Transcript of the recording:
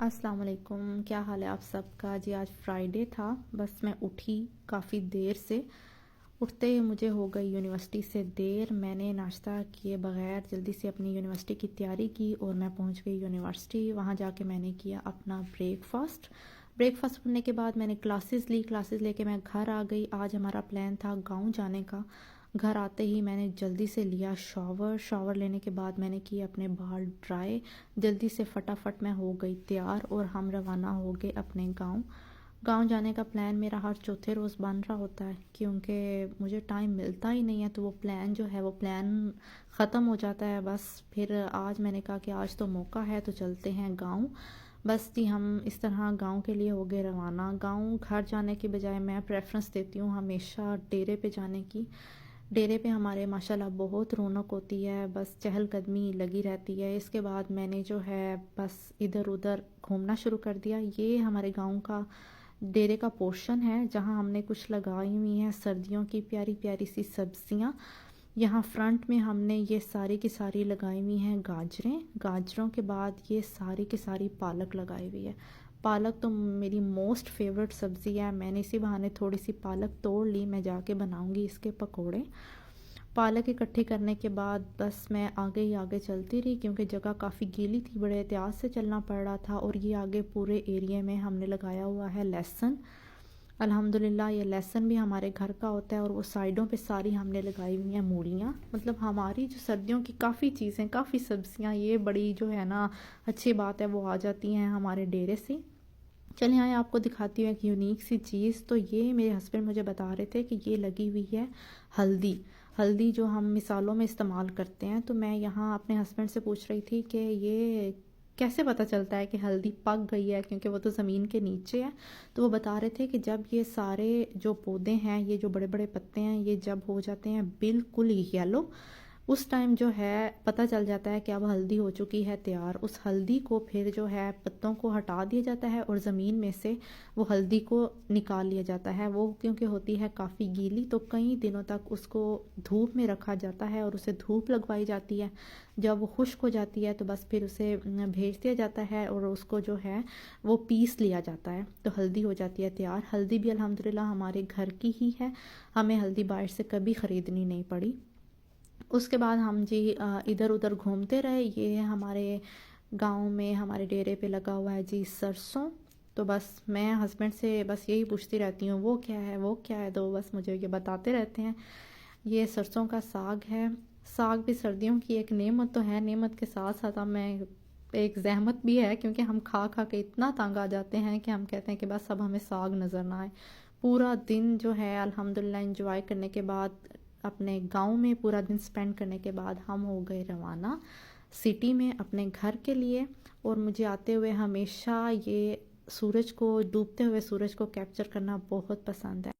अस्सलाम वालेकुम, क्या हाल है आप सबका। जी आज फ्राइडे था, बस मैं उठी काफ़ी देर से। उठते ही मुझे हो गई यूनिवर्सिटी से देर। मैंने नाश्ता किए बगैर जल्दी से अपनी यूनिवर्सिटी की तैयारी की और मैं पहुंच गई यूनिवर्सिटी। वहां जाके मैंने किया अपना ब्रेकफास्ट। ब्रेकफास्ट करने के बाद मैंने क्लासेस लेके मैं घर आ गई। आज हमारा प्लान था गाँव जाने का। घर आते ही मैंने जल्दी से लिया शावर लेने के बाद मैंने किए अपने बाल ड्राई। जल्दी से फटाफट मैं हो गई तैयार और हम रवाना हो गए अपने गांव। गांव जाने का प्लान मेरा हर चौथे रोज़ बन रहा होता है, क्योंकि मुझे टाइम मिलता ही नहीं है, तो वो प्लान जो है वो प्लान ख़त्म हो जाता है। बस फिर आज मैंने कहा कि आज तो मौका है तो चलते हैं गांव। बस जी हम इस तरह गांव के लिए हो गए रवाना। गांव घर जाने के बजाय मैं प्रेफरेंस देती हूँ हमेशा डेरे पे जाने की। डेरे पे हमारे माशाल्लाह बहुत रौनक होती है, बस चहलकदमी लगी रहती है। इसके बाद मैंने जो है बस इधर उधर घूमना शुरू कर दिया। ये हमारे गांव का डेरे का पोर्शन है जहां हमने कुछ लगाई हुई हैं सर्दियों की प्यारी प्यारी सी सब्जियां। यहाँ फ्रंट में हमने ये सारी की सारी लगाई हुई हैं गाजरें। गाजरों के बाद ये सारी की सारी पालक लगाई हुई है। पालक तो मेरी मोस्ट फेवरेट सब्ज़ी है। मैंने इसी बहाने थोड़ी सी पालक तोड़ ली, मैं जाके बनाऊंगी इसके पकोड़े। पालक इकट्ठी करने के बाद बस मैं आगे ही आगे चलती रही, क्योंकि जगह काफ़ी गीली थी, बड़े एहतियात से चलना पड़ रहा था। और ये आगे पूरे एरिया में हमने लगाया हुआ है लहसुन। अल्हम्दुलिल्लाह ये लहसुन भी हमारे घर का होता है। और वो साइडों पे सारी हमने लगाई हुई हैं मूलियाँ। मतलब हमारी जो सर्दियों की काफ़ी चीज़ें, काफ़ी सब्जियाँ, ये बड़ी जो है ना अच्छी बात है, वो आ जाती हैं हमारे डेरे से। चलिए यहाँ आपको दिखाती हूँ एक यूनिक सी चीज़। तो ये मेरे हस्बैंड मुझे बता रहे थे कि ये लगी हुई है हल्दी। हल्दी जो हम मिसालों में इस्तेमाल करते हैं। तो मैं यहाँ अपने हस्बैंड से पूछ रही थी कि ये कैसे पता चलता है कि हल्दी पक गई है, क्योंकि वो तो ज़मीन के नीचे है। तो वो बता रहे थे कि जब ये सारे जो पौधे हैं, ये जो बड़े बड़े पत्ते हैं, ये जब हो जाते हैं बिल्कुल येलो, उस टाइम जो है पता चल जाता है कि अब हल्दी हो चुकी है तैयार। उस हल्दी को फिर जो है पत्तों को हटा दिया जाता है और ज़मीन में से वो हल्दी को निकाल लिया जाता है। वो क्योंकि होती है काफ़ी गीली, तो कई दिनों तक उसको धूप में रखा जाता है और उसे धूप लगवाई जाती है। जब वो खुश्क हो जाती है तो बस फिर उसे भेज दिया जाता है और उसको जो है वो पीस लिया जाता है, तो हल्दी हो जाती है तैयार। हल्दी भी अल्हम्दुलिल्लाह हमारे घर की ही है, हमें हल्दी बाहर से कभी ख़रीदनी नहीं पड़ी। उसके बाद हम जी इधर उधर घूमते रहे। ये हमारे गांव में हमारे डेरे पे लगा हुआ है जी सरसों। तो बस मैं हस्बैंड से बस यही पूछती रहती हूँ वो क्या है वो क्या है, तो बस मुझे ये बताते रहते हैं। ये सरसों का साग है। साग भी सर्दियों की एक नेमत तो है, नेमत के साथ साथ हमें एक जहमत भी है, क्योंकि हम खा खा के इतना तंग आ जाते हैं कि हम कहते हैं कि बस अब हमें साग नज़र ना आए। पूरा दिन जो है अल्हम्दुलिल्लाह एंजॉय करने के बाद, अपने गांव में पूरा दिन स्पेंड करने के बाद हम हो गए रवाना सिटी में अपने घर के लिए। और मुझे आते हुए हमेशा ये सूरज को, डूबते हुए सूरज को कैप्चर करना बहुत पसंद है।